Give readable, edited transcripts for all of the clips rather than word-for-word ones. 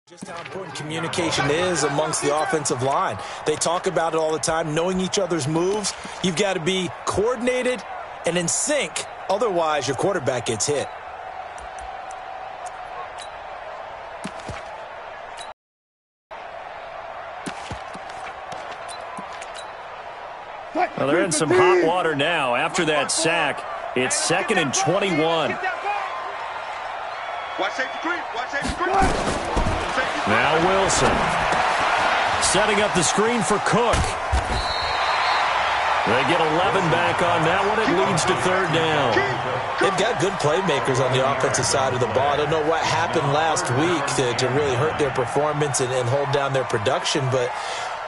Just how important communication is amongst the offensive line. They talk about it all the time, knowing each other's moves. You've got to be coordinated and in sync. Otherwise, your quarterback gets hit. Well, they're in some hot water now. After that sack, it's 2nd and 21. Now Wilson. Setting up the screen for Cook. They get 11 back on that one. It leads to 3rd down. They've got good playmakers on the offensive side of the ball. I don't know what happened last week to really hurt their performance and hold down their production, but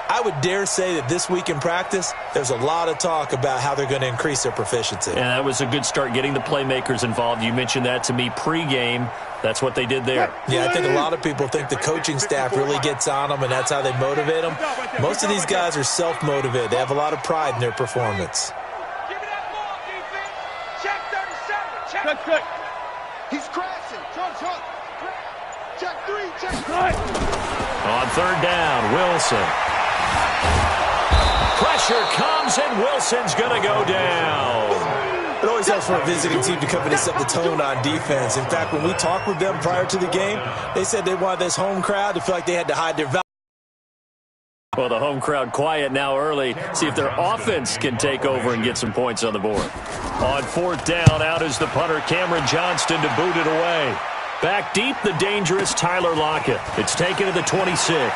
I would dare say that this week in practice, there's a lot of talk about how they're going to increase their proficiency. And that was a good start, getting the playmakers involved. You mentioned that to me pregame. That's what they did there. Yeah, I think a lot of people think the coaching staff really gets on them, and that's how they motivate them. Most of these guys are self-motivated. They have a lot of pride in their performance. Give me that ball, defense. Check 37. Check. He's crashing. Check 3. Check 3. On 3rd down, Wilson. Pressure comes, and Wilson's going to go down. It always helps for a visiting team to come in and set the tone on defense. In fact, when we talked with them prior to the game, they said they wanted this home crowd to feel like they had to hide their value. Well, the home crowd quiet now early. See if their offense can take over and get some points on the board. On 4th down, out is the punter, Cameron Johnston, to boot it away. Back deep, the dangerous Tyler Lockett. It's taken to the 26.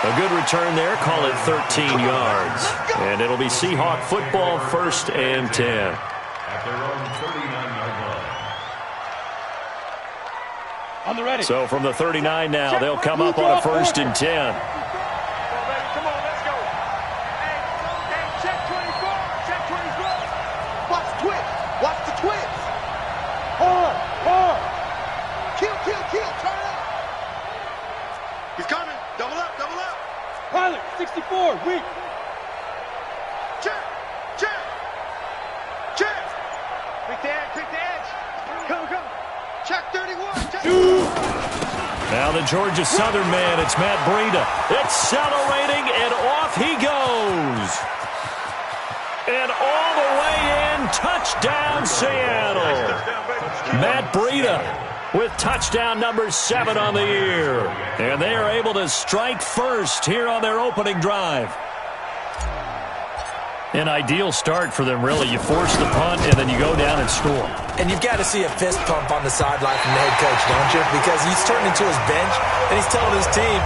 A good return there. Call it 13 yards. And it'll be Seahawk football, 1st and 10. At their own 39-yard line. On the ready. So from the 39 now, they'll come up on a 1st and 10. Come on, let's go. Hey, check 24. Check 24. Watch the twist. Watch the twist. Hard. Kill. Turn up. He's coming. Double up. Pilot, 64, weak. Check. Quick the edge. Come. Check 31. Check. Now the Georgia Southern man, it's Matt Breida. Accelerating, and off he goes. And all the way in, touchdown Seattle. Matt Breida with touchdown number 7 on the year. And they are able to strike first here on their opening drive. An ideal start for them, really. You force the punt, and then you go down and score. And you've got to see a fist pump on the sideline from the head coach, don't you? Because he's turned into his bench, and he's telling his team,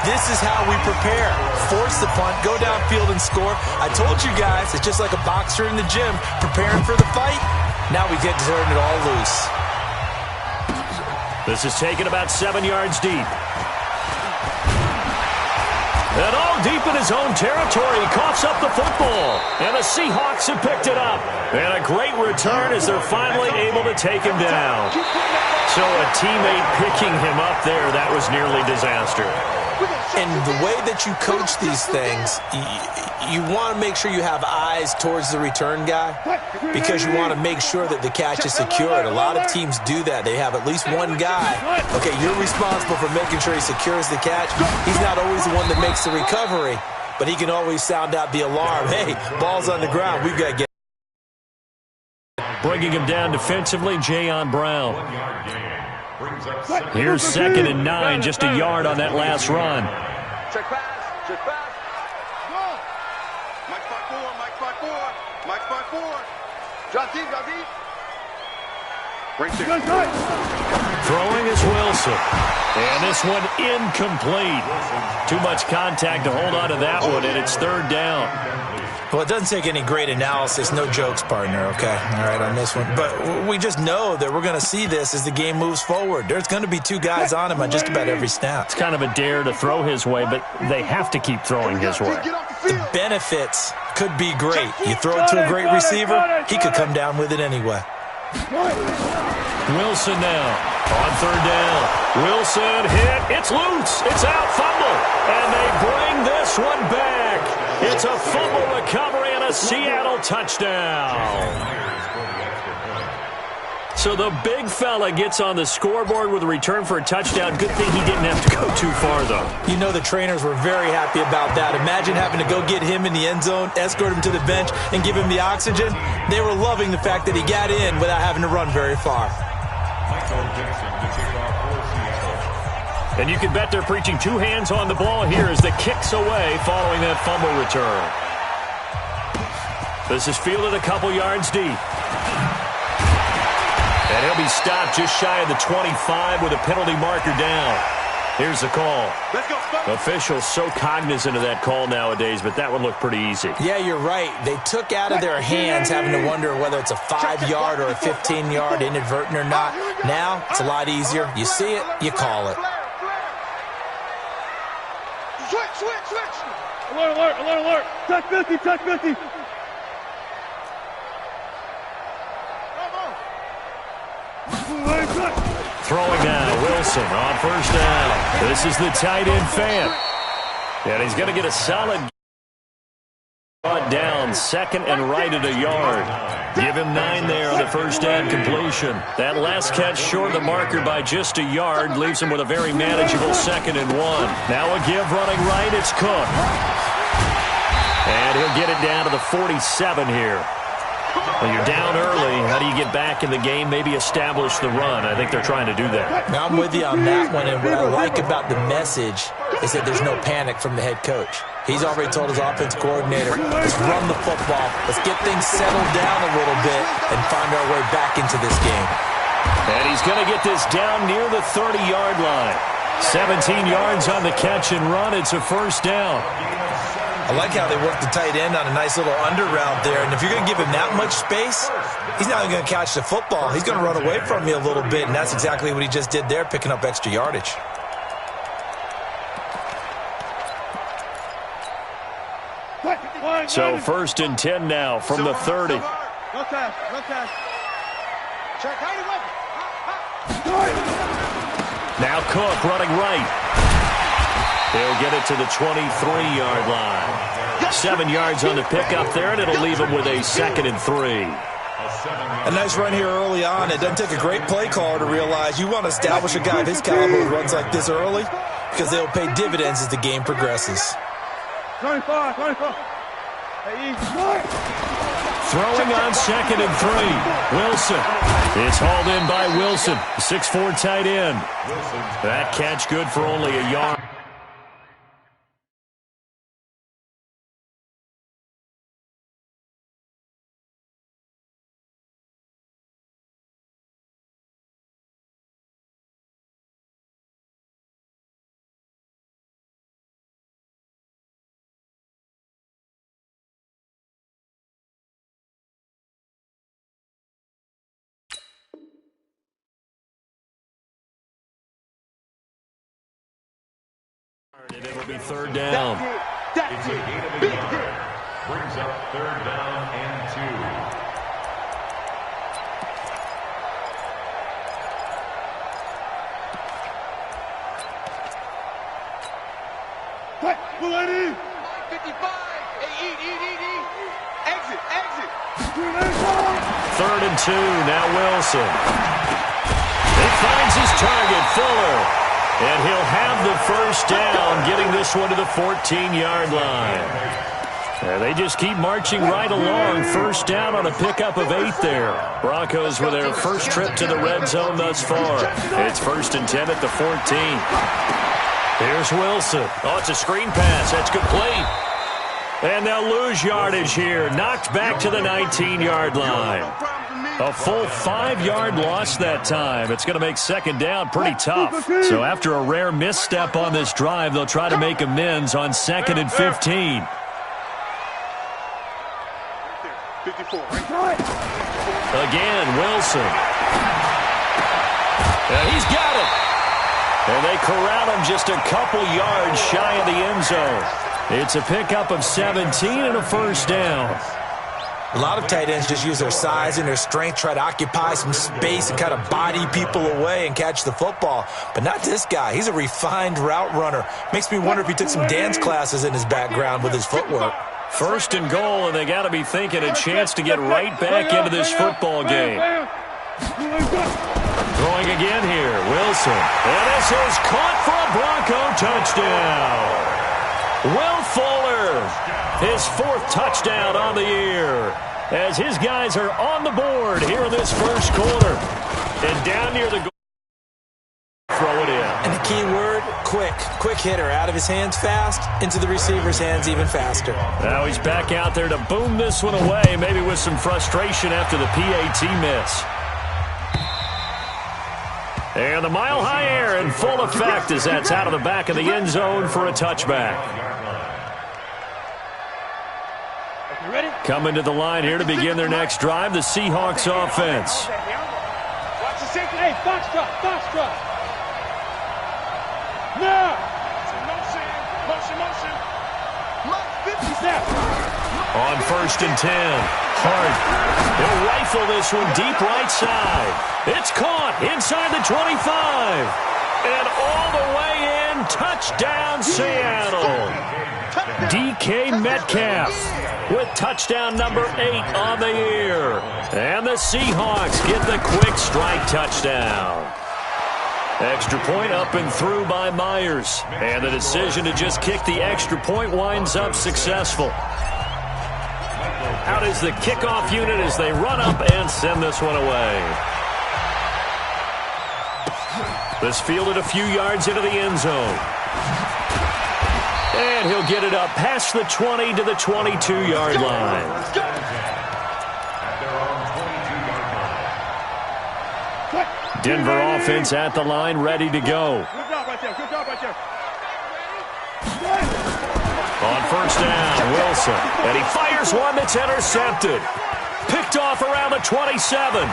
this is how we prepare. Force the punt, go downfield and score. I told you guys, it's just like a boxer in the gym preparing for the fight. Now we get to turn it all loose. This is taken about 7 yards deep. And all deep in his own territory, he coughs up the football. And the Seahawks have picked it up. And a great return as they're finally able to take him down. So a teammate picking him up there, that was nearly disaster. And the way that you coach these things, you want to make sure you have eyes towards the return guy because you want to make sure that the catch is secured. A lot of teams do that. They have at least one guy. Okay, you're responsible for making sure he secures the catch. He's not always the one that makes the recovery, but he can always sound out the alarm. Hey, ball's on the ground. We've got to get. Bringing him down defensively, Jayon Brown. Here's 2nd and 9, just a yard on that last run. Check pass. Mike 5-4. Drop deep. Throwing is Wilson. And this one incomplete. Too much contact to hold on to that one, and it's 3rd down. Well, it doesn't take any great analysis. No jokes, partner, okay? All right, on this one. But we just know that we're going to see this as the game moves forward. There's going to be 2 guys on him on just about every snap. It's kind of a dare to throw his way, but they have to keep throwing his way. The benefits could be great. You throw it to a great receiver, he could come down with it anyway. Wilson now on 3rd down. Wilson hit. It's loose. It's out. Fumble. And they bring this one back. It's a fumble recovery and a Seattle touchdown. So the big fella gets on the scoreboard with a return for a touchdown. Good thing he didn't have to go too far, though. You know the trainers were very happy about that. Imagine having to go get him in the end zone, escort him to the bench, and give him the oxygen. They were loving the fact that he got in without having to run very far. And you can bet they're preaching two hands on the ball here as the kick's away following that fumble return. This is fielded a couple yards deep. And he'll be stopped just shy of the 25 with a penalty marker down. Here's the call. Let's go, Officials so cognizant of that call nowadays, but that would look pretty easy. Yeah, you're right. They took out of their hands having to wonder whether it's a 5-yard or a 15-yard inadvertent or not. Now, it's a lot easier. You see it, you call it. Switch. Alert. Touch 50. Throwing now, Wilson on first down. This is the tight end fan. And he's going to get a solid down, second and right at a yard. Give him 9 there on the first down completion. That last catch short of the marker by just a yard leaves him with a very manageable 2nd and 1. Now a give running right, it's Cook. And he'll get it down to the 47 here. When you're down early, how do you get back in the game, maybe establish the run? I think they're trying to do that. Now, I'm with you on that one, and what I like about the message is that there's no panic from the head coach. He's already told his offense coordinator, let's run the football, let's get things settled down a little bit and find our way back into this game. And he's going to get this down near the 30-yard line. 17 yards on the catch and run. It's a first down. I like how they work the tight end on a nice little under route there. And if you're going to give him that much space, he's not even going to catch the football. He's going to run away from you a little bit, and that's exactly what he just did there, picking up extra yardage. So 1st and 10 now from the 30. No cash. Check. Now Cook running right. He'll get it to the 23-yard line. 7 yards on the pickup there, and it'll leave him with a 2nd and 3. A nice run here early on. It doesn't take a great play caller to realize you want to establish a guy of his caliber who runs like this early because they'll pay dividends as the game progresses. 25. Throwing on 2nd and 3. Wilson. It's hauled in by Wilson, 6'4" tight end. That catch good for only a yard. And it'll be 3rd down. That's it. Big hit. Brings up 3rd down and 2. Cut. Bulletin. 55. Hey, eat. Exit. 3rd and 2. Now Wilson. He finds his target, Fuller. And he'll have the first down, getting this one to the 14-yard line. They just keep marching right along. First down on a pickup of 8 there. Broncos with their first trip to the red zone thus far. It's 1st and 10 at the 14. Here's Wilson. Oh, it's a screen pass. That's complete. And they'll lose yardage here. Knocked back to the 19-yard line. A full 5-yard loss that time. It's going to make 2nd down pretty tough. So after a rare misstep on this drive, they'll try to make amends on 2nd and 15. 54. Again, Wilson. He's got it. And they corral him just a couple yards shy of the end zone. It's a pickup of 17 and a first down. A lot of tight ends just use their size and their strength, try to occupy some space and kind of body people away and catch the football. But not this guy. He's a refined route runner. Makes me wonder if he took some dance classes in his background with his footwork. 1st and goal, and they got to be thinking a chance to get right back into this football game. Throwing again here, Wilson. And this is caught for a Bronco touchdown. Will Fuller, his 4th touchdown on the year, as his guys are on the board here in this first quarter. And down near the goal, throw it in. And the key word, quick. Quick hitter, out of his hands fast, into the receiver's hands even faster. Now he's back out there to boom this one away, maybe with some frustration after the PAT miss. And the mile-high air in full effect as that's out of the back of the end zone for a touchback. Coming to the line here to begin their next drive, the Seahawks offense. Watch the safety. Hey, foxtrot. No! Motion. Lock 50 snap. On 1st and 10. Hart. He'll rifle this one deep right side. It's caught inside the 25. And all the way in. Touchdown, Seattle. DK Metcalf with touchdown number 8 on the year. And the Seahawks get the quick strike touchdown. Extra point up and through by Myers. And the decision to just kick the extra point winds up successful. Out is the kickoff unit as they run up and send this one away. This fielded a few yards into the end zone. And he'll get it up past the 20 to the 22-yard line. Denver offense at the line, ready to go. Good job right there. On 1st down, Wilson. And he fires one that's intercepted. Picked off around the 27.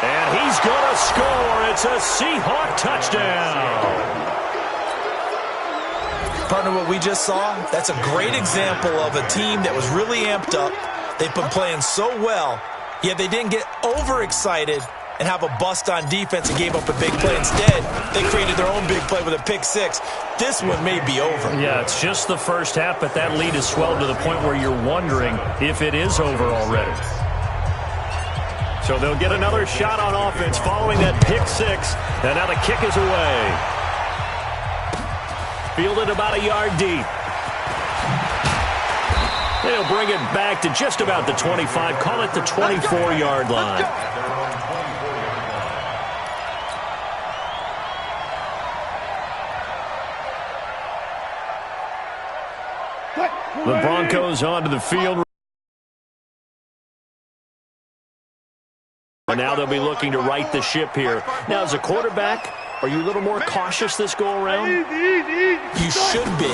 And he's going to score. It's a Seahawk touchdown. Partner, what we just saw, that's a great example of a team that was really amped up. They've been playing so well, yet they didn't get overexcited and have a bust on defense and gave up a big play. Instead, they created their own big play with a pick 6. This one may be over. Yeah, it's just the first half, but that lead has swelled to the point where you're wondering if it is over already. So they'll get another shot on offense following that pick 6, and now the kick is away. Fielded about a yard deep. They'll bring it back to just about the 25, call it the 24-yard line. The Broncos onto the field. And now they'll be looking to right the ship here. Now, as a quarterback, are you a little more cautious this go-around? You should be,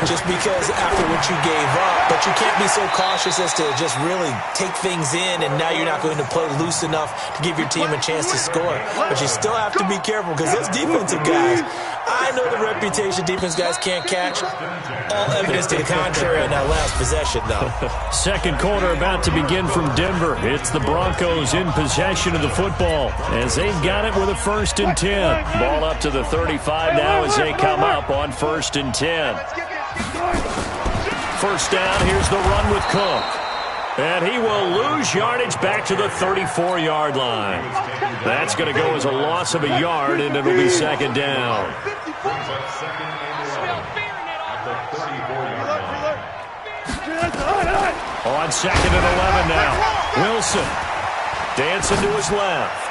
just because after what you gave up. But you can't be so cautious as to just really take things in, and now you're not going to play loose enough to give your team a chance to score. But you still have to be careful because those defensive guys, I know the reputation defense guys can't catch. All evidence to the contrary on that last possession, though. Second quarter about to begin from Denver. It's the Broncos in possession of the football as they've got it with a 1st and 10. Ball up to the 35 now as they come up on 1st and 10. First down, here's the run with Cook. And he will lose yardage back to the 34-yard line. That's going to go as a loss of a yard, and it'll be 2nd down. On 2nd and 11 now. Wilson dancing to his left.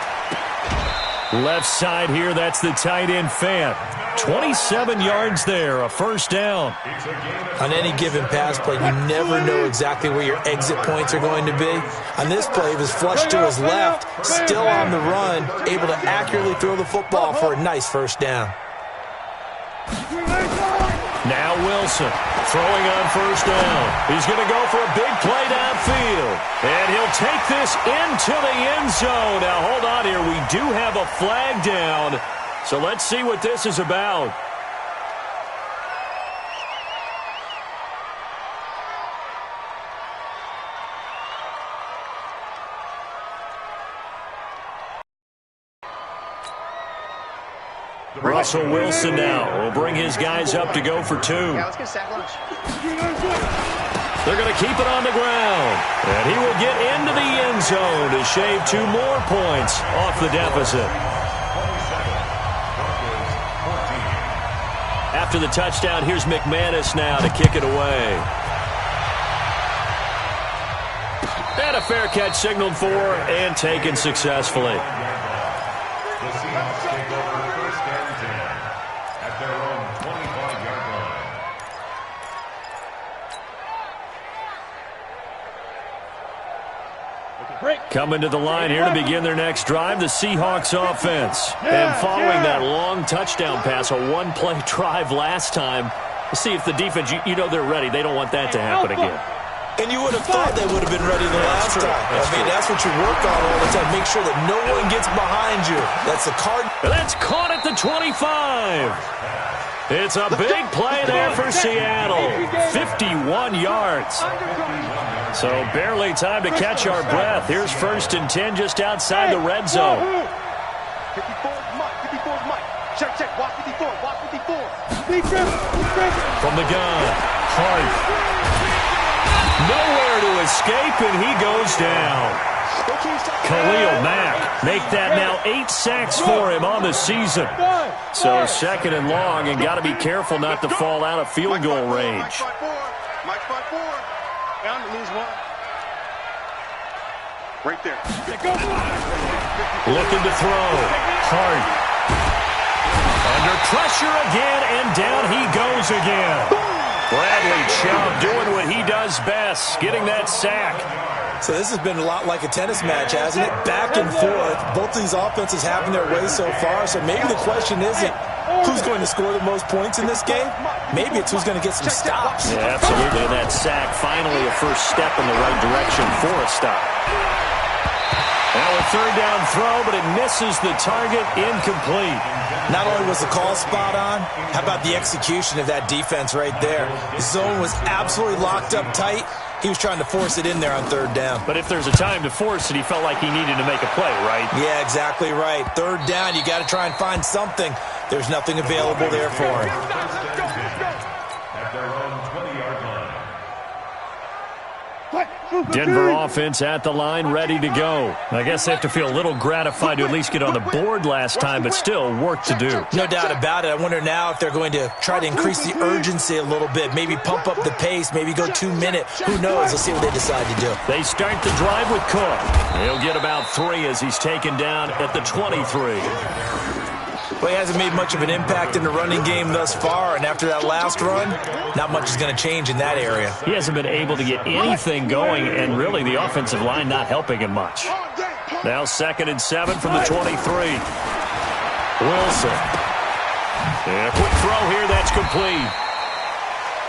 Left side here, that's the tight end Fant. 27 yards there, a 1st down. On any given pass play, you never know exactly where your exit points are going to be. On this play, he was flushed to his left, still on the run, able to accurately throw the football for a nice 1st down. Now Wilson throwing on 1st down. He's going to go for a big play downfield. And he'll take this into the end zone. Now hold on here. We do have a flag down. So let's see what this is about. Russell Wilson now will bring his guys up to go for 2. Yeah, let's get sack lunch. They're going to keep it on the ground. And he will get into the end zone to shave 2 more points off the deficit. After the touchdown, here's McManus now to kick it away. And a fair catch signaled for and taken successfully. The Seahawks take over 1st and 10 at their own 25-yard line. Coming to the line here to begin their next drive, the Seahawks offense. And following that long touchdown pass, a one-play drive last time, let's see if the defense, you know they're ready. They don't want that to happen again. And you would have thought they would have been ready the last time. That's what you work on all the time. Make sure that no one gets behind you. That's a card. That's caught at the 25. It's a big play there for Seattle. 51 yards. So barely time to catch our breath. Here's 1st and 10 just outside the red zone. 54 Mike. Check. Walk 54. From the gun, Hart. Nowhere to escape, and he goes down. Khalil Mack make that now 8 sacks for him on the season. So 2nd and long, and got to be careful not to fall out of field goal range. Mike 5-4. Bound to lose 1. Right there. Looking to throw. Hart. Under pressure again, and down he goes again. Bradley Chubb doing what he does best, getting that sack. So this has been a lot like a tennis match, hasn't it? Back and forth. Both of these offenses having their way so far. So maybe the question isn't who's going to score the most points in this game. Maybe it's who's going to get some stops. Yeah, absolutely. And that sack, finally a first step in the right direction for a stop. Now a 3rd down throw, but it misses the target, incomplete. Not only was the call spot on, how about the execution of that defense right there? The zone was absolutely locked up tight. He was trying to force it in there on 3rd down. But if there's a time to force it, he felt like he needed to make a play, right? Yeah, exactly right. 3rd down, you got to try and find something. There's nothing available there for him. At their own 20-yard line. Denver offense at the line, ready to go. I guess they have to feel a little gratified to at least get on the board last time, but still work to do. No doubt about it. I wonder now if they're going to try to increase the urgency a little bit, maybe pump up the pace, maybe go 2-minute. Who knows? Let's see what they decide to do. They start the drive with Cook. He'll get about 3 as he's taken down at the 23. Well, he hasn't made much of an impact in the running game thus far, and after that last run, not much is going to change in that area. He hasn't been able to get anything going, and really the offensive line not helping him much. Now 2nd and 7 from the 23. Wilson. And a quick throw here, that's complete.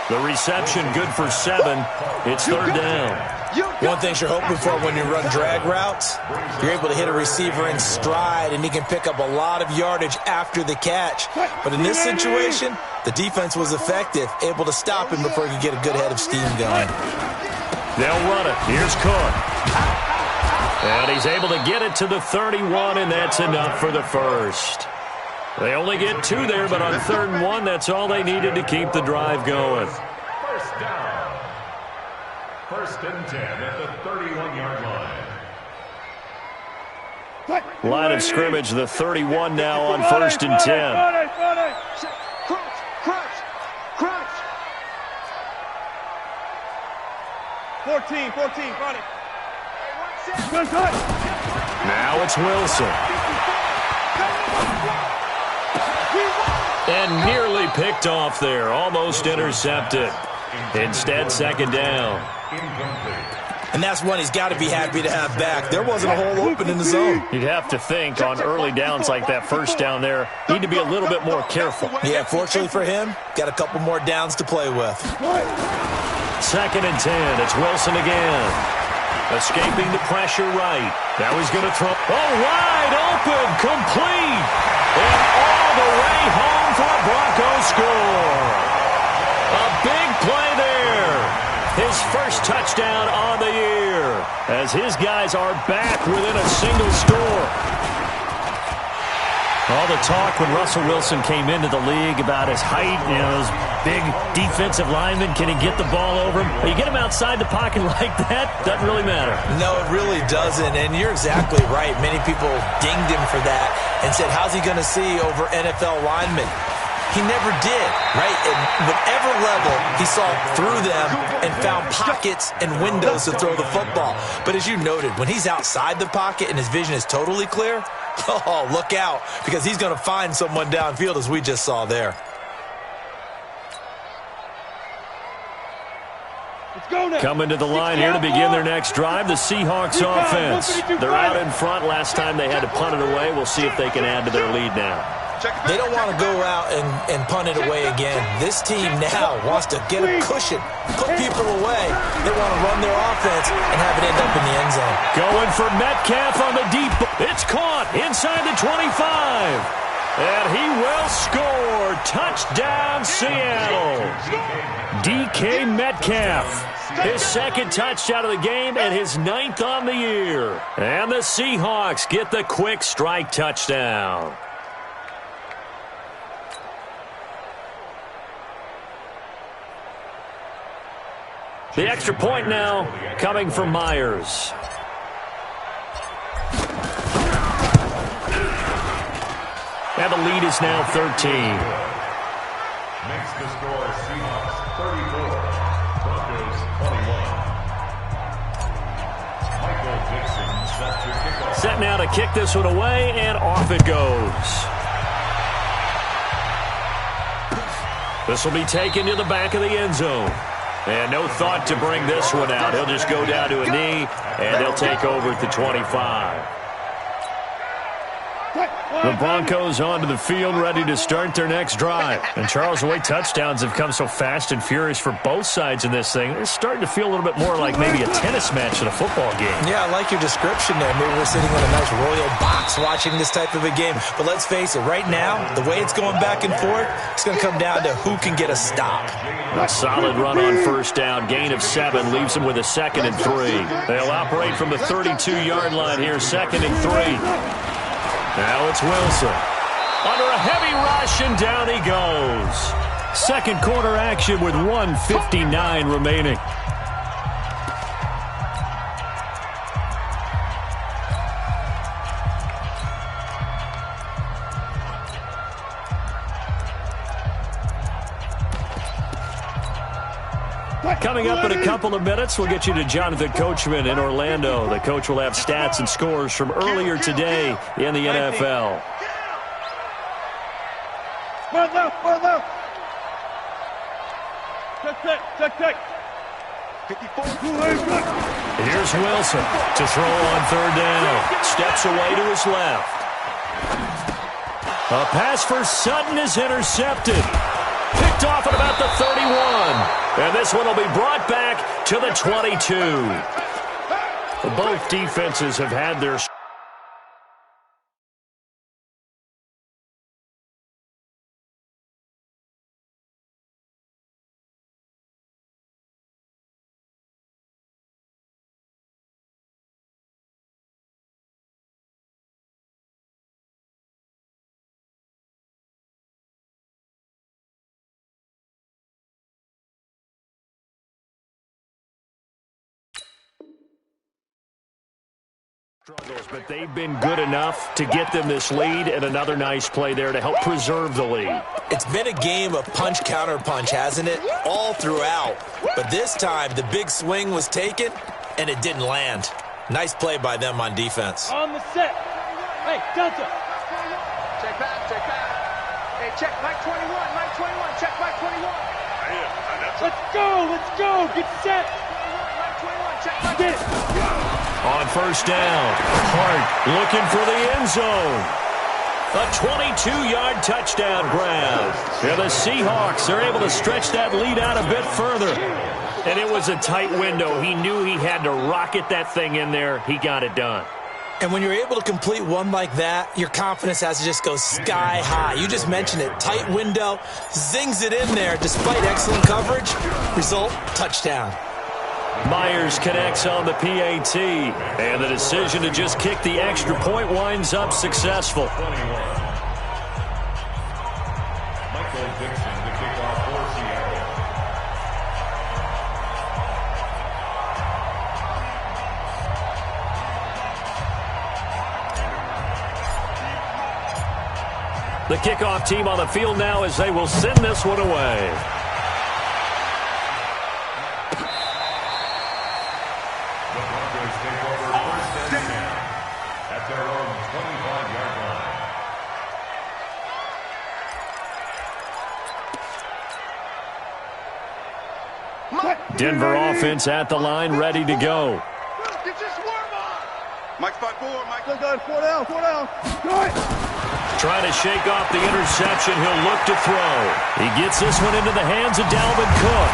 The reception good for 7. It's 3rd down. One thing you're hoping for when you run drag routes, you're able to hit a receiver in stride, and he can pick up a lot of yardage after the catch. But in this situation, the defense was effective, able to stop him before he could get a good head of steam going. They'll run it. Here's Cook. And he's able to get it to the 31, and that's enough for the first. They only get 2 there, but on 3rd and 1, that's all they needed to keep the drive going. 1st down. 1st and 10 at the 31-yard line. Line of scrimmage, the 31 now on 1st and 10. Crunch. 14, run it. Now it's Wilson. And nearly picked off there, almost intercepted. Instead, 2nd down. And that's one he's got to be happy to have back. There wasn't a hole open in the zone. You'd have to think on early downs like that 1st down there, need to be a little bit more careful. Yeah, fortunately for him, got a couple more downs to play with. 2nd and 10, it's Wilson again. Escaping the pressure right. Now he's going to throw. Oh, wide open, complete. And all the way home for a Broncos score. A big play there. His first touchdown on the year as his guys are back within a single score. All the talk when Russell Wilson came into the league about his height, those big defensive linemen, can he get the ball over him? You get him outside the pocket like that, doesn't really matter. No, it really doesn't, and you're exactly right. Many people dinged him for that and said, how's he going to see over NFL linemen? He never did, right? At whatever level, he saw through them and found pockets and windows to throw the football. But as you noted, when he's outside the pocket and his vision is totally clear, oh, look out, because he's going to find someone downfield, as we just saw there. Coming to the line here to begin their next drive, the Seahawks offense. They're out in front. Last time they had to punt it away. We'll see if they can add to their lead now. They don't want to go out and punt it away again. This team now wants to get a cushion, put people away. They want to run their offense and have it end up in the end zone. Going for Metcalf on the deep. It's caught inside the 25. And he will score. Touchdown, Seattle. DK Metcalf. His second touchdown of the game and his 9th on the year. And the Seahawks get the quick strike touchdown. The extra point now coming from Myers. And the lead is now 13. Makes the score Seahawks 34, Broncos 21. Michael Dixon set to kick off. Set now to kick this one away, and off it goes. This will be taken to the back of the end zone. And no thought to bring this one out. He'll just go down to a knee, and they'll take over at the 25. The Broncos onto the field, ready to start their next drive. And, Charles, the way touchdowns have come so fast and furious for both sides in this thing, it's starting to feel a little bit more like maybe a tennis match than a football game. Yeah, I like your description there. Maybe we're sitting in a nice royal box watching this type of a game. But let's face it, right now, the way it's going back and forth, it's going to come down to who can get a stop. A solid run on first down. Gain of 7 leaves them with a 2nd and 3. They'll operate from the 32-yard line here, 2nd and 3. Now it's Wilson. Under a heavy rush, and down he goes. Second quarter action with 1:59 remaining. Coming up in a couple of minutes, we'll get you to Jonathan Coachman in Orlando. The coach will have stats and scores from earlier today in the NFL. Here's Wilson to throw on 3rd down. Steps away to his left. A pass for Sutton is intercepted. Picked off at about the 31. And this one will be brought back to the 22. Both defenses have had their... But they've been good enough to get them this lead, and another nice play there to help preserve the lead. It's been a game of punch, counter punch, hasn't it? All throughout. But this time, the big swing was taken, and it didn't land. Nice play by them on defense. On the set. Hey, Delta. Check back, check back. Hey, check Mike 21, Mike 21, check Mike 21. Let's go, get set. Mike 21, check Mike. Get it. On first down, Hart looking for the end zone. A 22-yard touchdown grab. And the Seahawks are able to stretch that lead out a bit further. And it was a tight window. He knew he had to rocket that thing in there. He got it done. And when you're able to complete one like that, your confidence has to just go sky high. You just mentioned it. Tight window, zings it in there despite excellent coverage. Result, touchdown. Myers connects on the PAT, and the decision to just kick the extra point winds up successful. The kickoff team on the field now as they will send this one away. The Broncos take over first and 10 at their own 25-yard line. Denver offense at the line, ready to go. Get your swarm on. Mike 5-4, Mike. Go, 4 down, 4 down. Go ahead. Trying to shake off the interception. He'll look to throw. He gets this one into the hands of Dalvin Cook.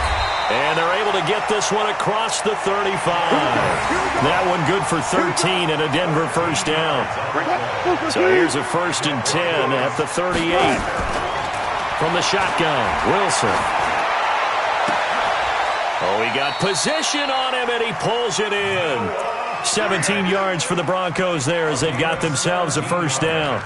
And they're able to get this one across the 35. That one good for 13 and a Denver first down. So here's a 1st and 10 at the 38. From the shotgun, Wilson. Oh, he got position on him, and he pulls it in. 17 yards for the Broncos there as they've got themselves a first down.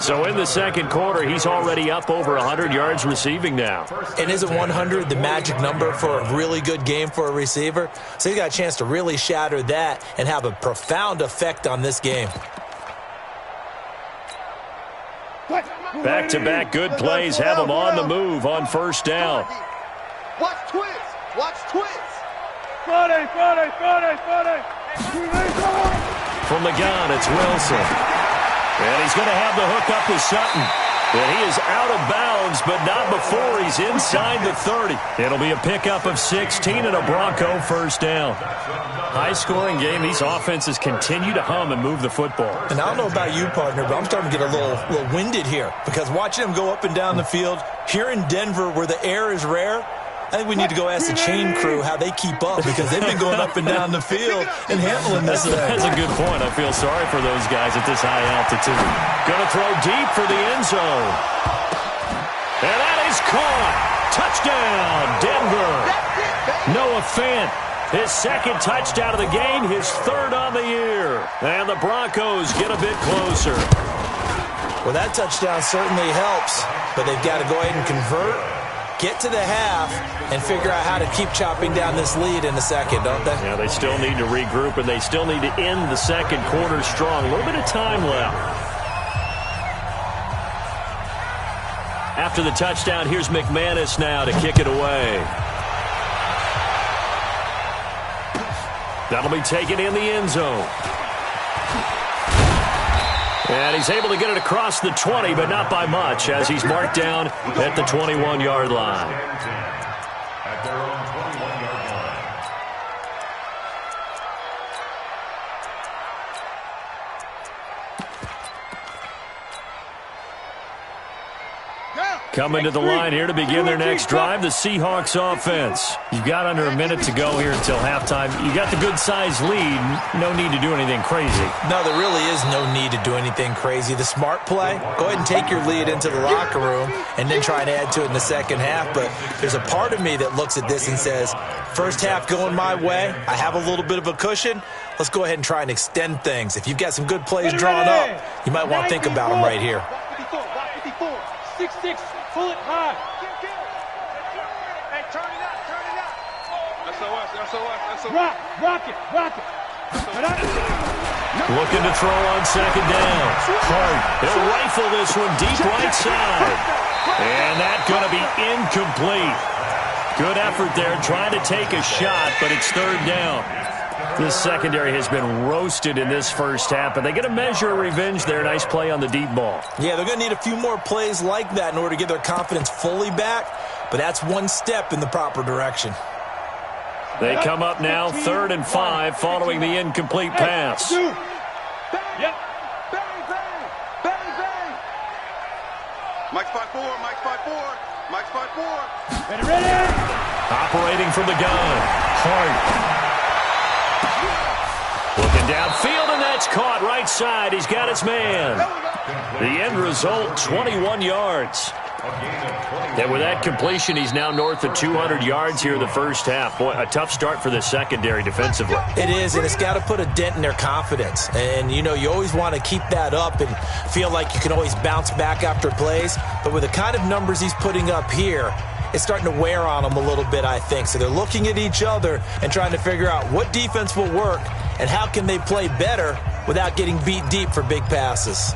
So in the second quarter, he's already up over 100 yards receiving now. And isn't 100 the magic number for a really good game for a receiver? So he's got a chance to really shatter that and have a profound effect on this game. Back-to-back good plays have him on the move on first down. Watch twist. Watch twist. Friday. From the gun, it's Wilson. And he's going to have the hook up to Sutton. And he is out of bounds, but not before he's inside the 30. It'll be a pickup of 16 and a Bronco first down. High-scoring game. These offenses continue to hum and move the football. And I don't know about you, partner, but I'm starting to get a little winded here because watching them go up and down the field here in Denver where the air is rare, I think we need to go ask the chain crew how they keep up because they've been going up and down the field and handling this thing. That's a good point. I feel sorry for those guys at this high altitude. Going to throw deep for the end zone. And that is caught. Touchdown, Denver. Noah Fant, his second touchdown of the game, his third on the year. And the Broncos get a bit closer. Well, that touchdown certainly helps, but they've got to go ahead and convert, get to the half, and figure out how to keep chopping down this lead in the second, don't they? Yeah, they still need to regroup, and they still need to end the second quarter strong. A little bit of time left. After the touchdown, here's McManus now to kick it away. That'll be taken in the end zone. And he's able to get it across the 20, but not by much, as he's marked down at the 21-yard line. At their own 21-yard line. Coming to the line here to begin their next drive, the Seahawks offense. You've got under a minute to go here until halftime. You got the good-sized lead. No need to do anything crazy. No, there really is no need to do anything crazy. The smart play, go ahead and take your lead into the locker room and then try and add to it in the second half. But there's a part of me that looks at this and says, first half going my way, I have a little bit of a cushion. Let's go ahead and try and extend things. If you've got some good plays drawn up, you might want to think about them right here. 6-6, pull it high. Hey, turn it up. SOS. Rock it. Looking to throw on second down. Hart, he'll rifle this one deep right side. And that's going to be incomplete. Good effort there, trying to take a shot, but it's third down. This secondary has been roasted in this first half, but they get a measure of revenge there. Nice play on the deep ball. Yeah, they're going to need a few more plays like that in order to get their confidence fully back, but that's one step in the proper direction. They come up now, 3rd and 5, following the incomplete pass. Yep. Bang. Mike 5-4. Ready. Operating from the gun. Hart. Looking downfield, and that's caught right side. He's got his man. The end result, 21 yards. And with that completion, he's now north of 200 yards here in the first half. Boy, a tough start for the secondary defensively. It is, and it's got to put a dent in their confidence. And, you know, you always want to keep that up and feel like you can always bounce back after plays. But with the kind of numbers he's putting up here, it's starting to wear on them a little bit, I think. So they're looking at each other and trying to figure out what defense will work and how can they play better without getting beat deep for big passes.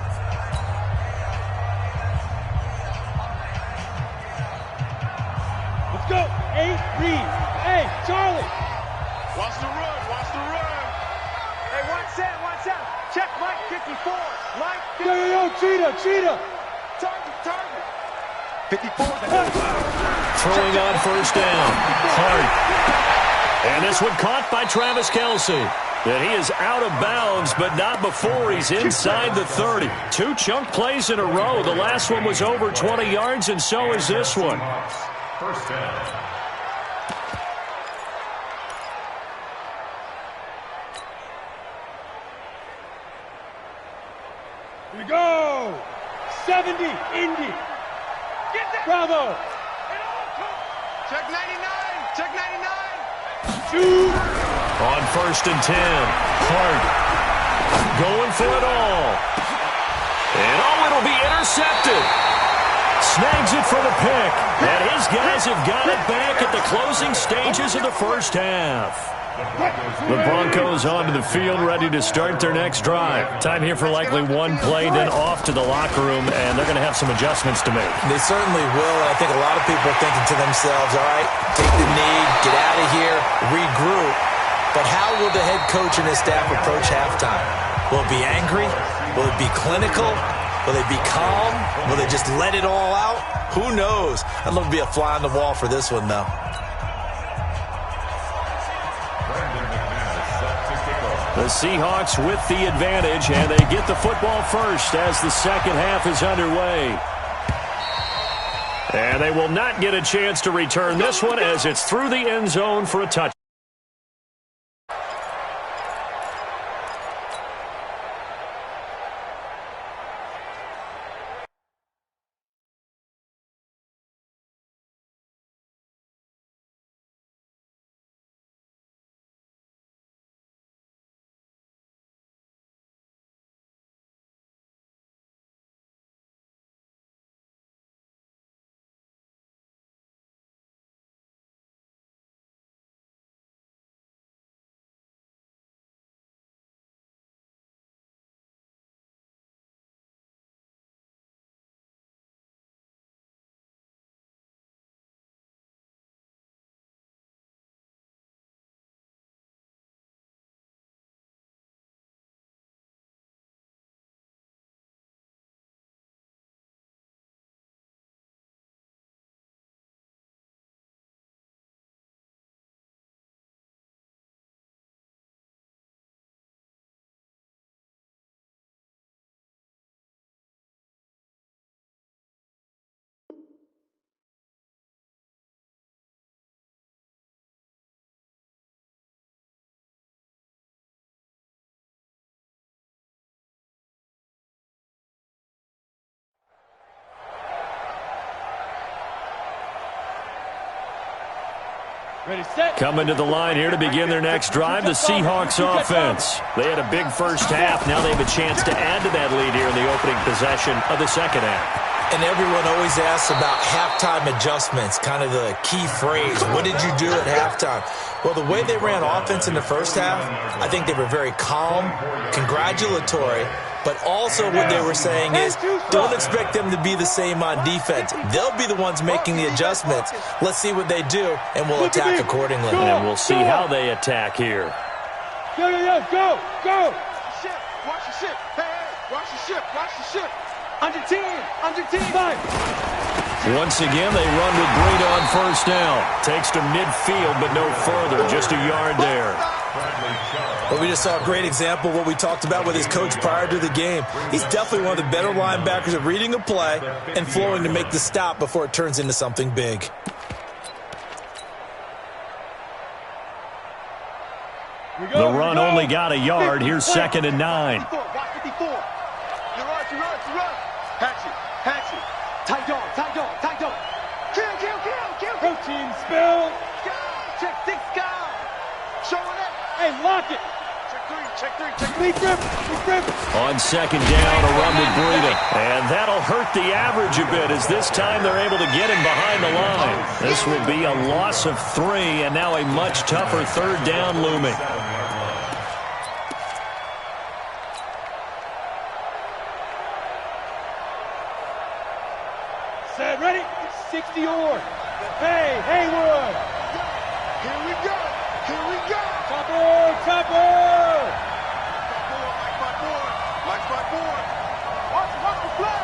Cheetah. Target. 54. Throwing on first down. Hart. And this one caught by Travis Kelce. And he is out of bounds, but not before he's inside the 30. 2 chunk plays in a row. The last one was over 20 yards, and so is this one. First down. Here we go. 70, Indy. Get that. Bravo. Check 99. Check 99. Shoot. On first and 10, Hart going for it all. And it'll be intercepted. Snags it for the pick. And his guys have got it back at the closing stages of the first half. The Broncos onto the field, ready to start their next drive. Time here for likely one play, then off to the locker room, and they're going to have some adjustments to make. They certainly will, and I think a lot of people are thinking to themselves, all right, take the knee, get out of here, regroup. But how will the head coach and his staff approach halftime? Will it be angry? Will it be clinical? Will they be calm? Will they just let it all out? Who knows? I'd love to be a fly on the wall for this one, though. The Seahawks with the advantage, and they get the football first as the second half is underway. And they will not get a chance to return this one as it's through the end zone for a touchdown. Ready, set. Coming to the line here to begin their next drive, the Seahawks offense. They had a big first half. Now they have a chance to add to that lead here in the opening possession of the second half. And everyone always asks about halftime adjustments, kind of the key phrase. What did you do at halftime? Well, the way they ran offense in the first half, I think they were very calm, congratulatory, but also what they were saying is don't expect them to be the same on defense. They'll be the ones making the adjustments. Let's see what they do, and we'll attack accordingly. And we'll see how they attack here. Go. Watch the ship. Hey, watch the ship. Watch the ship. Under 10. 5. Once again, they run with Breida on first down. Takes to midfield, but no further. Just a yard there. But we just saw a great example of what we talked about with his coach prior to the game. He's definitely one of the better linebackers at reading a play and flowing to make the stop before it turns into something big. The run only got a yard. Here's second and 9. 54. Watch 54. You run. Hatchet. Tight dog. Kill. Protein spill. Check 6, go. Showing up. Hey, lock it. Check 3. Lead grip. On second down, a run with Breida. And that'll hurt the average a bit as this time they're able to get him behind the line. This will be a loss of 3, and now a much tougher third down looming. Set, ready? 60 or. Hey, Haywood. Here we go. Chopper. Watch my board. Watch the play.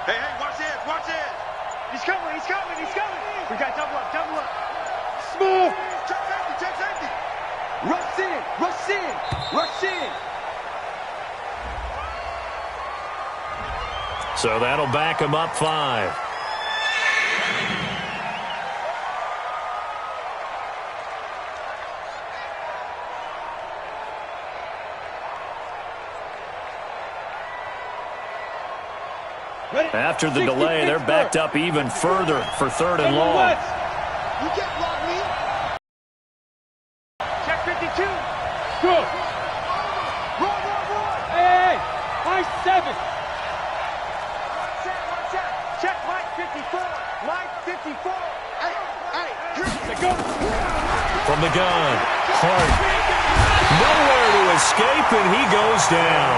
Hey, watch this, watch this. He's coming. We got double up. Smooth. Check safety. Rush in. So that'll back him up 5. After the delay, they're backed up even further for 3rd and long. You can't block me. Check 52. Good. Run. Hey, Mike 7. Watch out. Check Mike 54. Hey, here. Go. From the gun, Hart. Nowhere to escape, and he goes down.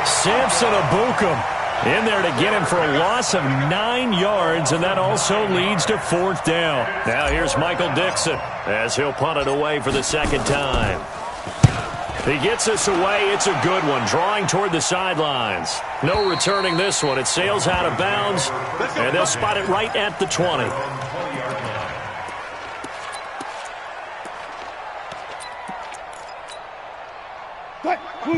Samson Ebukam in there to get him for a loss of 9 yards, and that also leads to 4th down. Now here's Michael Dixon as he'll punt it away for the 2nd time. He gets us away. It's a good one, drawing toward the sidelines. No returning this one. It sails out of bounds, and they'll spot it right at the 20.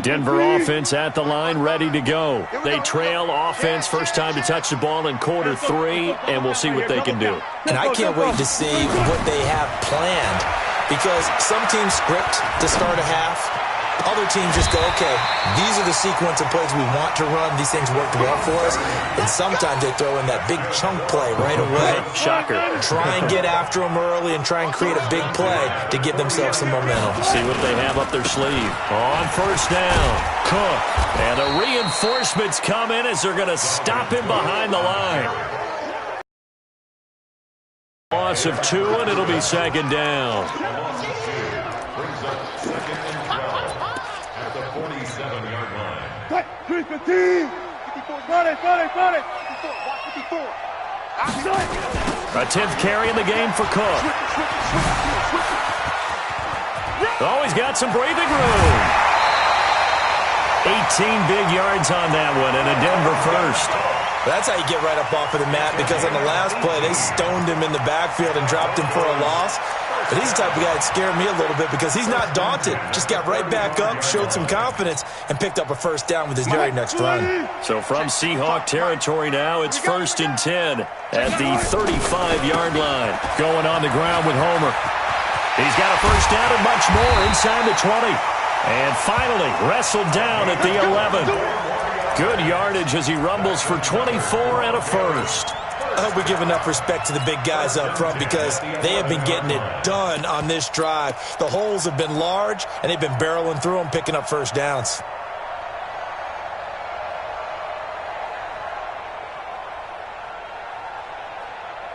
Denver offense at the line, ready to go. They trail offense first time to touch the ball in quarter 3, and we'll see what they can do. And I can't wait to see what they have planned, because some teams script to start a half. Other teams just go, okay, these are the sequence of plays we want to run. These things worked well for us. And sometimes they throw in that big chunk play right away. Shocker. Try and get after them early and try and create a big play to give themselves some momentum. See what they have up their sleeve. On 1st down, Cook. And the reinforcements come in as they're going to stop him behind the line. Loss of 2, and it'll be 2nd down. At the 47-yard line. 315. 54. Got it. 54. A 10th carry in the game for Cook. Oh, he's got some breathing room. 18 big yards on that one, and a Denver first. That's how you get right up off of the mat, because on the last play, they stoned him in the backfield and dropped him for a loss. But he's the type of guy that scared me a little bit, because he's not daunted. Just got right back up, showed some confidence, and picked up a 1st down with his very next run. So from Seahawk territory now, it's 1st and 10 at the 35-yard line. Going on the ground with Homer. He's got a 1st down and much more inside the 20. And finally wrestled down at the 11. Good yardage as he rumbles for 24 and a 1st. I hope we give enough respect to the big guys up front, because they have been getting it done on this drive. The holes have been large, and they've been barreling through them, picking up 1st downs.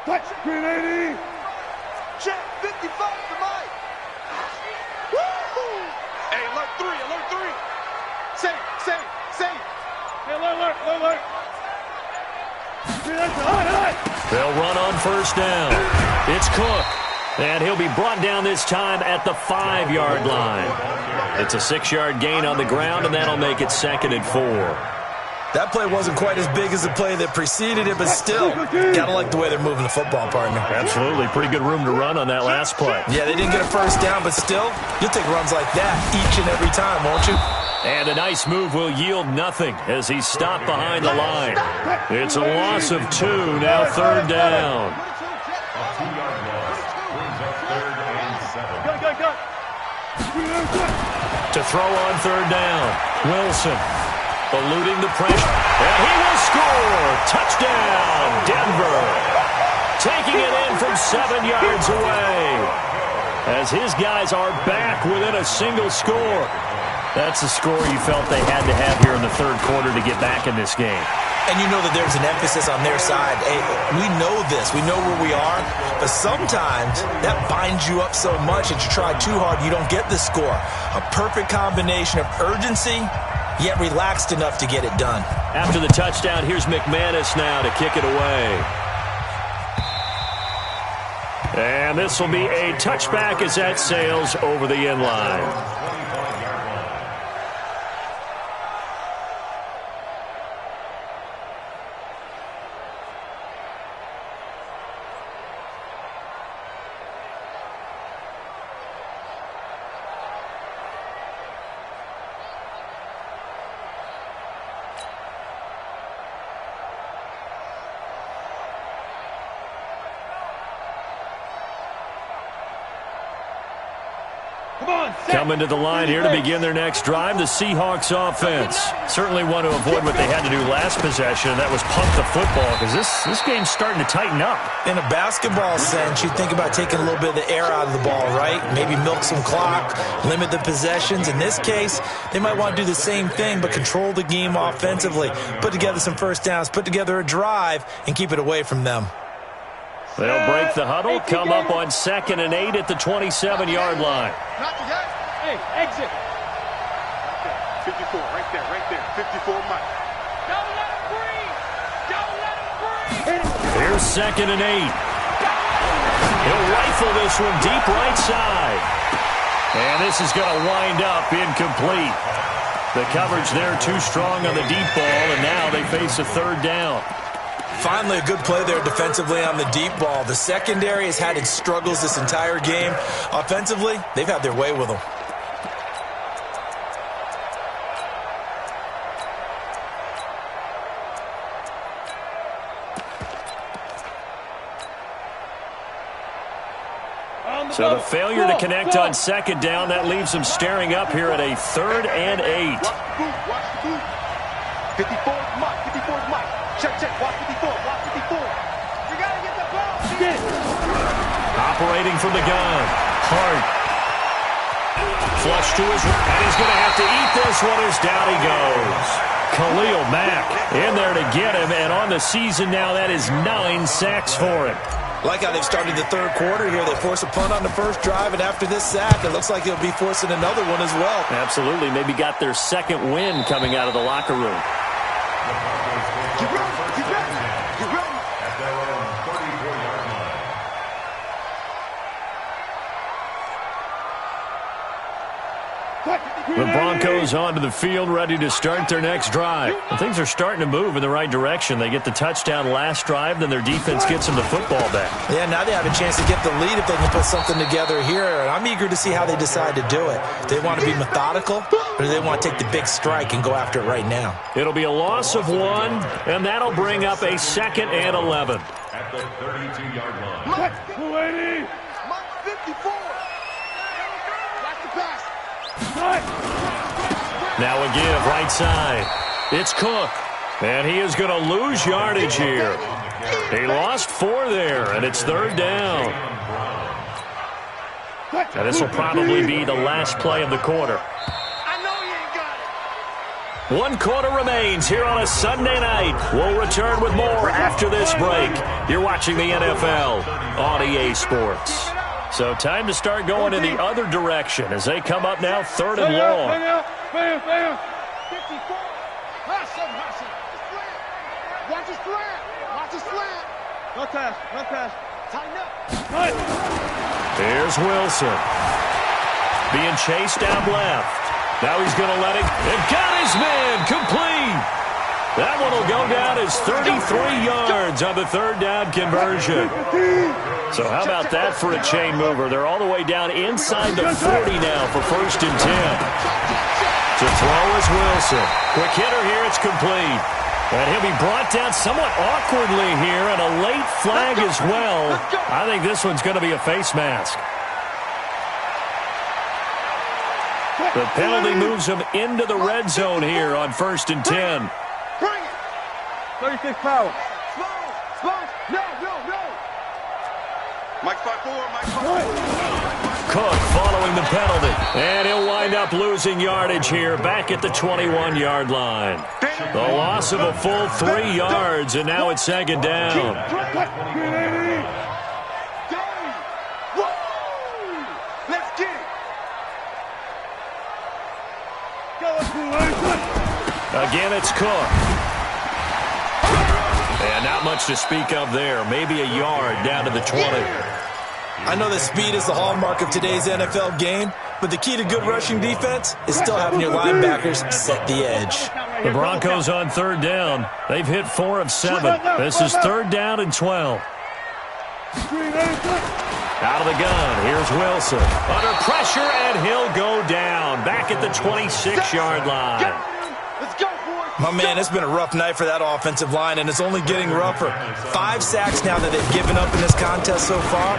Touch, 380. Check 55 for Mike. Woo! Hey, alert 3. Safe. Hey, alert. They'll run on 1st down. It's Cook. And he'll be brought down this time at the 5-yard line. It's a 6-yard gain on the ground, and that'll make it 2nd and 4. That play wasn't quite as big as the play that preceded it, but still, gotta like the way they're moving the football, partner. Absolutely. Pretty good room to run on that last play. Yeah, they didn't get a 1st down, but still, you'll take runs like that each and every time, won't you? And a nice move will yield nothing as he's stopped behind the line. It's a loss of 2, now 3rd down. A 2-yard loss brings up 3rd and 7. Go. To throw on 3rd down, Wilson eluding the pressure, and he will score. Touchdown, Denver. Taking it in from 7 yards away as his guys are back within a single score. That's the score you felt they had to have here in the 3rd quarter to get back in this game. And you know that there's an emphasis on their side. Hey, we know this. We know where we are. But sometimes that binds you up so much that you try too hard, you don't get the score. A perfect combination of urgency, yet relaxed enough to get it done. After the touchdown, here's McManus now to kick it away. And this will be a touchback as that sails over the end line. Coming to the line here to begin their next drive, the Seahawks offense. Certainly want to avoid what they had to do last possession, and that was punt the football, because this game's starting to tighten up. In a basketball sense, you think about taking a little bit of the air out of the ball, right? Maybe milk some clock, limit the possessions. In this case, they might want to do the same thing, but control the game offensively, put together some first downs, put together a drive, and keep it away from them. They'll break the huddle, come up on 2nd and 8 at the 27-yard line. Hey, exit. 54, right there, 54, Mike. Don't let him breathe. Don't let him breathe. Here's 2nd and 8. He'll rifle this one deep right side. And this is going to wind up incomplete. The coverage there too strong on the deep ball, and now they face a 3rd down. Finally, a good play there defensively on the deep ball. The secondary has had its struggles this entire game. Offensively, they've had their way with them. So the failure to connect on 2nd down, that leaves them staring up here at a 3rd and 8. Watch the boot. 54's Mike. 54's Mike. Check. Watch 54. Watch 54. You got to get the ball. Operating from the gun. Hart. Flush to his right. And he's going to have to eat this one as down he goes. Khalil Mack in there to get him. And on the season now, that is 9 sacks for him. Like how they've started the 3rd quarter here. They force a punt on the first drive, and after this sack, it looks like they'll be forcing another one as well. Absolutely. Maybe got their 2nd win coming out of the locker room. Get ready. At their own 34-yard line. The Broncos onto the field, ready to start their next drive. And things are starting to move in the right direction. They get the touchdown last drive, then their defense gets them the football back. Yeah, now they have a chance to get the lead if they can put something together here. And I'm eager to see how they decide to do it. Do they want to be methodical, or do they want to take the big strike and go after it right now? It'll be a loss of 1, and that'll bring up a 2nd and 11. At the 32-yard line. Mike 54. Watch the pass. Now a give right side. It's Cook. And he is going to lose yardage here. He lost 4 there, and it's 3rd down. And this will probably be the last play of the quarter. I know you ain't got it. 1 quarter remains here on a Sunday night. We'll return with more after this break. You're watching the NFL on EA Sports. So time to start going in the other direction as they come up now 3rd and long. Bam. 54. Hustle. Watch the slant. No pass. Tighten up. Here's Wilson. Being chased down left. Now he's going to let it. And got his man complete. That one will go down as 33 yards on the 3rd down conversion. So how about that for a chain mover? They're all the way down inside the 40 now for 1st and 10. To throw is Wilson. Quick hitter here, it's complete. And he'll be brought down somewhat awkwardly here, and a late flag as well. I think this one's going to be a face mask. The penalty moves him into the red zone here on 1st and 10. Bring it. 36 power. Slow. No. Mike 5-4. Cook following the penalty. And he'll wind up losing yardage here back at the 21-yard line. The loss of a full 3 yards, and now it's 2nd down. Let's get it. Again, it's Cook. And not much to speak of there. Maybe a yard down to the 20. I know that speed is the hallmark of today's NFL game, but the key to good rushing defense is still having your linebackers set the edge. The Broncos on 3rd down. They've hit 4 of 7. This is 3rd down and 12. Out of the gun, here's Wilson. Under pressure, and he'll go down. Back at the 26-yard line. Let's go, boys. My man, it's been a rough night for that offensive line, and it's only getting rougher. 5 sacks now that they've given up in this contest so far.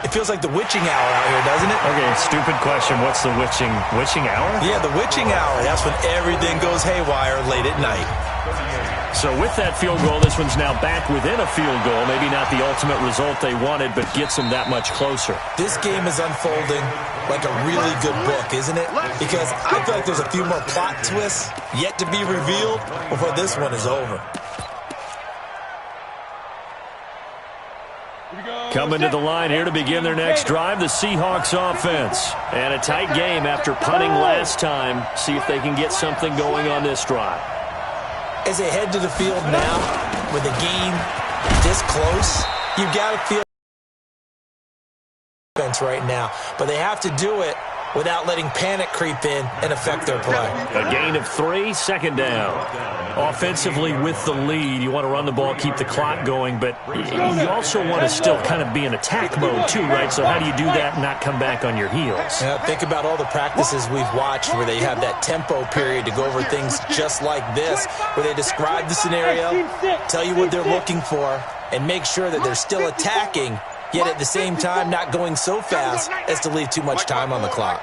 It feels like the witching hour out here, doesn't it? Okay, stupid question. What's the witching hour? Yeah, the witching hour. That's when everything goes haywire late at night. So with that field goal, this one's now back within a field goal. Maybe not the ultimate result they wanted, but gets them that much closer. This game is unfolding like a really good book, isn't it? Because I feel like there's a few more plot twists yet to be revealed before this one is over. Coming to the line here to begin their next drive, the Seahawks offense. And a tight game after punting last time. See if they can get something going on this drive. As they head to the field now, with the game this close, you've got to feel defense right now. But they have to do it without letting panic creep in and affect their play. A gain of 3, second down. Offensively with the lead, you want to run the ball, keep the clock going, but you also want to still kind of be in attack mode too, right? So how do you do that and not come back on your heels? Yeah, think about all the practices we've watched where they have that tempo period to go over things just like this, where they describe the scenario, tell you what they're looking for, and make sure that they're still attacking, yet at the same time not going so fast as to leave too much time on the clock.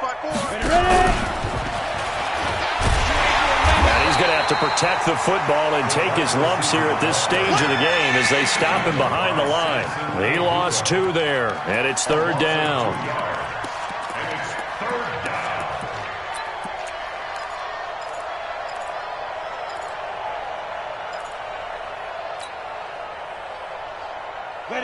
And he's going to have to protect the football and take his lumps here at this stage of the game as they stop him behind the line. He lost 2 there, and it's 3rd down.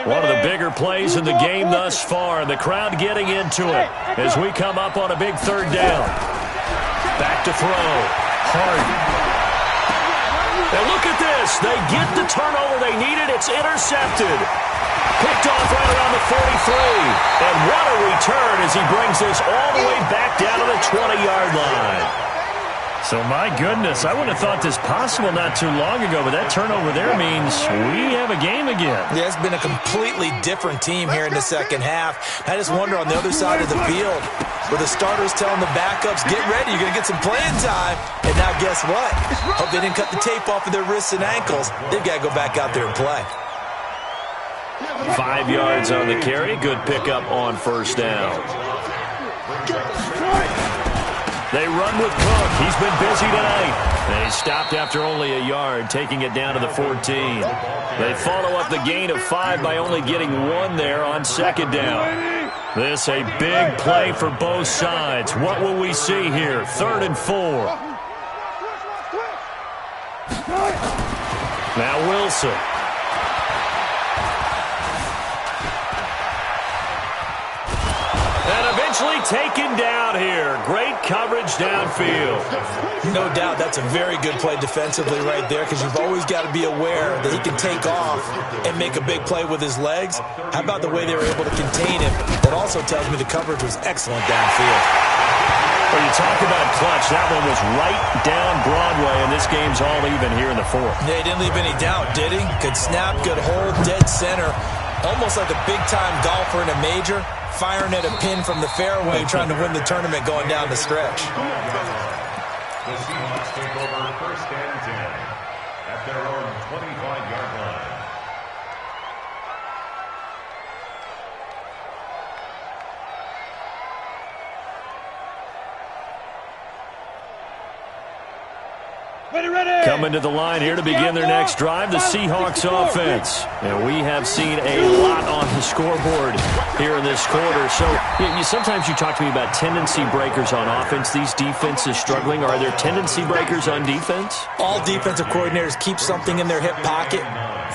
One of the bigger plays in the game thus far. The crowd getting into it as we come up on a big 3rd down. Back to throw. Harden. And look at this. They get the turnover they needed. It's intercepted. Picked off right around the 43. And what a return as he brings this all the way back down to the 20-yard line. So, my goodness, I wouldn't have thought this possible not too long ago, but that turnover there means we have a game again. Yeah, it's been a completely different team here in the second half. I just wonder on the other side of the field, where the starters telling the backups, get ready, you're going to get some playing time. And now guess what? Hope they didn't cut the tape off of their wrists and ankles. They've got to go back out there and play. 5 yards on the carry. Good pickup on 1st down. They run with Cook. He's been busy tonight. They stopped after only a yard, taking it down to the 14. They follow up the gain of 5 by only getting 1 there on 2nd down. This a big play for both sides. What will we see here? 3rd and 4. Now Wilson. And eventually taken down here. Great coverage downfield. No doubt that's a very good play defensively right there, because you've always got to be aware that he can take off and make a big play with his legs. How about the way they were able to contain him? That also tells me the coverage was excellent downfield. Well, you talk about clutch. That one was right down Broadway, and this game's all even here in the 4th. Yeah, he didn't leave any doubt, did he? Good snap, good hold, dead center. Almost like a big-time golfer in a major, firing at a pin from the fairway, trying to win the tournament going down the stretch. The Seahawks take over 1st and 10 at their own 25-yard line. Coming to the line here to begin their next drive, the Seahawks offense. And we have seen a lot on the scoreboard here in this quarter. So sometimes you talk to me about tendency breakers on offense. These defenses struggling. Are there tendency breakers on defense? All defensive coordinators keep something in their hip pocket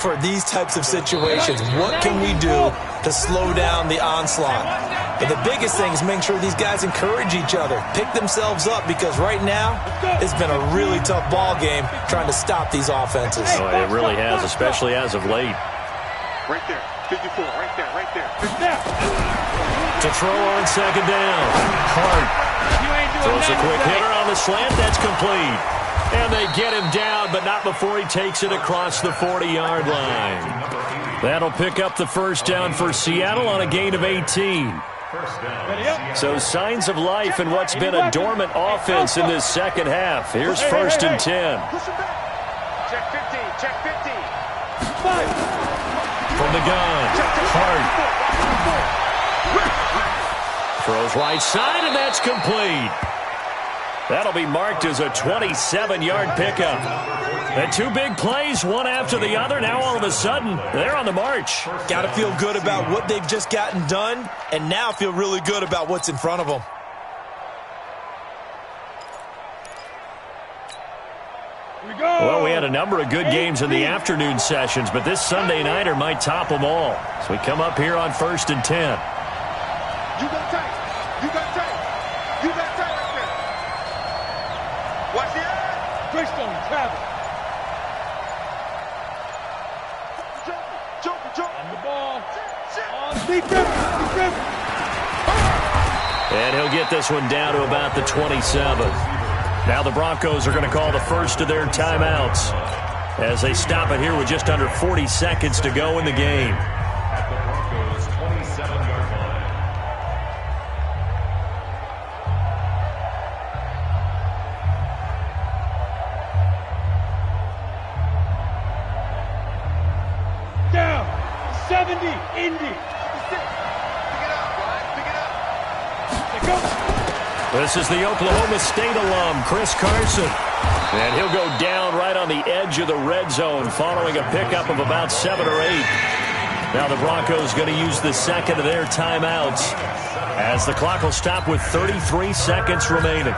for these types of situations. What can we do to slow down the onslaught? But the biggest thing is making sure these guys encourage each other, pick themselves up, because right now it's been a really tough ball game trying to stop these offenses. Oh, it really has, especially as of late. Right there, 54, right there, right there. To throw on 2nd down. Hart throws a quick hitter on the slant. That's complete. And they get him down, but not before he takes it across the 40-yard line. That'll pick up the 1st down for Seattle on a gain of 18. So signs of life in what's been a dormant offense in this second half. Here's 1st and 10. Check 15, check 15. From the gun, Hart. Throws right side, and that's complete. That'll be marked as a 27-yard pickup. And two big plays, one after the other. Now all of a sudden, they're on the march. Got to feel good about what they've just gotten done, and now feel really good about what's in front of them. Well, we had a number of good games in the afternoon sessions, but this Sunday nighter might top them all. So we come up here on 1st and 10. You got tight. You got tight. You got tight right there. Watch the eye. Greystone, travel. Jump. On the ball. On defense. And he'll get this one down to about the 27. Now the Broncos are going to call the first of their timeouts as they stop it here with just under 40 seconds to go in the game. At the Broncos' 27-yard line. Down. 70. Indy. 56. Pick it up, Ryan. Pick it up. Let's go. This is the Oklahoma State alum, Chris Carson. And he'll go down right on the edge of the red zone following a pickup of about 7 or 8. Now the Broncos going to use the second of their timeouts as the clock will stop with 33 seconds remaining.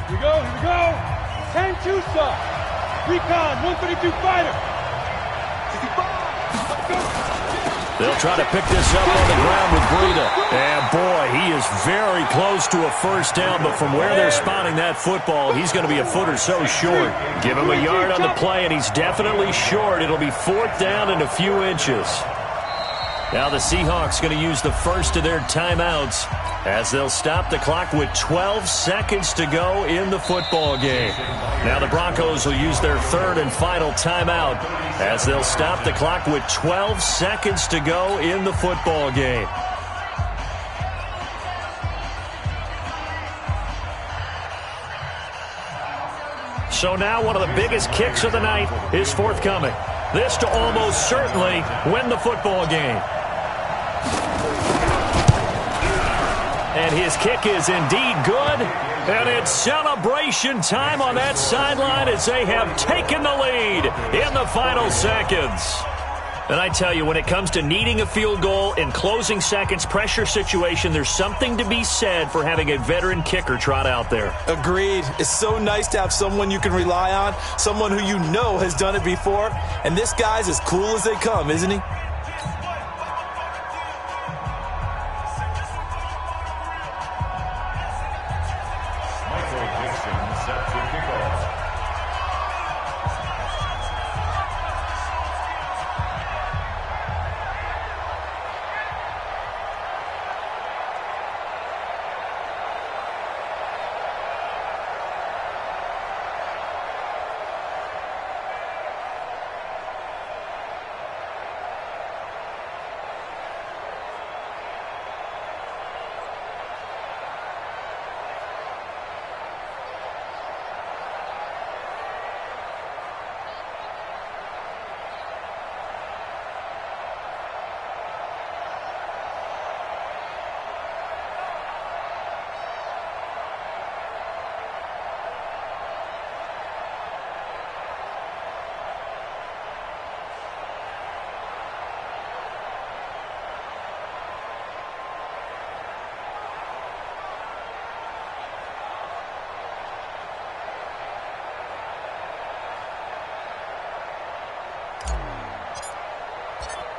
Here we go. 10 Tucson. Recon, 132 fighter. 65. Let's go. They'll try to pick this up on the ground with Breida. And, boy, he is very close to a first down, but from where they're spotting that football, he's going to be a foot or so short. Give him a yard on the play, and he's definitely short. It'll be 4th down and a few inches. Now the Seahawks going to use the first of their timeouts as they'll stop the clock with 12 seconds to go in the football game. Now the Broncos will use their third and final timeout as they'll stop the clock with 12 seconds to go in the football game. So now one of the biggest kicks of the night is forthcoming. This to almost certainly win the football game. And his kick is indeed good. And it's celebration time on that sideline as they have taken the lead in the final seconds. And I tell you, when it comes to needing a field goal in closing seconds, pressure situation, there's something to be said for having a veteran kicker trot out there. Agreed. It's so nice to have someone you can rely on, someone who you know has done it before. And this guy's as cool as they come, isn't he?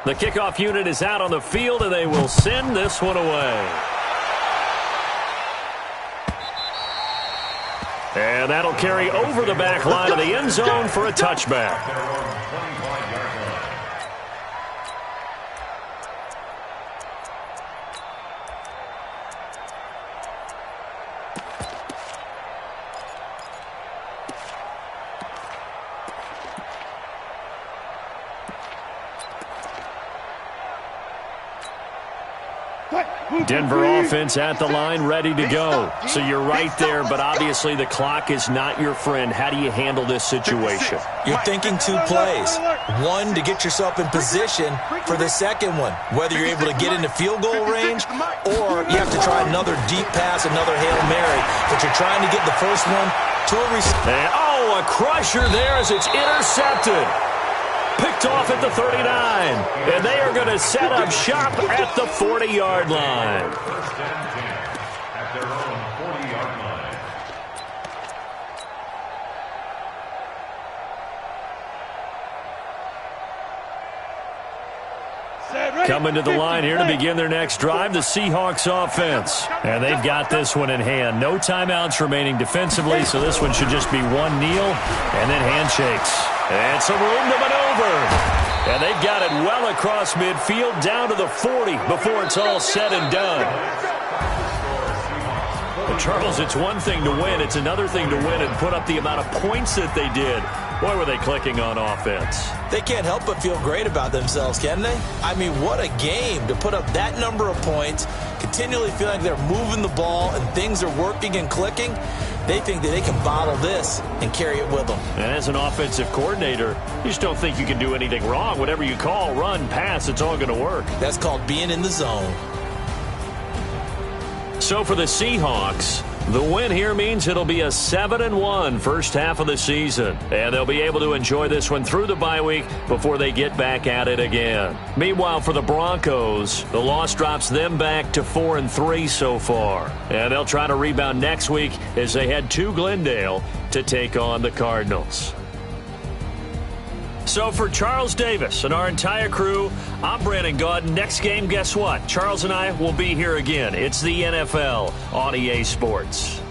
The kickoff unit is out on the field, and they will send this one away. And that'll carry over the back line of the end zone for a touchback. Denver offense at the line, ready to go. So you're right there, but obviously the clock is not your friend. How do you handle this situation? You're thinking 2 plays. One, to get yourself in position for the second one, whether you're able to get into field goal range or you have to try another deep pass, another Hail Mary, but you're trying to get the first one to a receiver. Oh, a crusher there as it's intercepted. Picked off at the 39. And they are going to set up shop at the 40-yard line. First and 10 at their own 40-yard line. Coming to the line here to begin their next drive, the Seahawks offense. And they've got this one in hand. No timeouts remaining defensively, so this one should just be one kneel and then handshakes. And some room to maneuver. And they've got it well across midfield down to the 40 before it's all said and done. But Charles, it's one thing to win. It's another thing to win and put up the amount of points that they did. Boy, were they clicking on offense. They can't help but feel great about themselves, can they? I mean, what a game to put up that number of points, continually feel like they're moving the ball and things are working and clicking. They think that they can bottle this and carry it with them. And as an offensive coordinator, you just don't think you can do anything wrong. Whatever you call, run, pass, it's all going to work. That's called being in the zone. So for the Seahawks, the win here means it'll be a 7-1 first half of the season. And they'll be able to enjoy this one through the bye week before they get back at it again. Meanwhile, for the Broncos, the loss drops them back to 4-3 so far. And they'll try to rebound next week as they head to Glendale to take on the Cardinals. So for Charles Davis and our entire crew, I'm Brandon Gaudin. Next game, guess what? Charles and I will be here again. It's the NFL on EA Sports.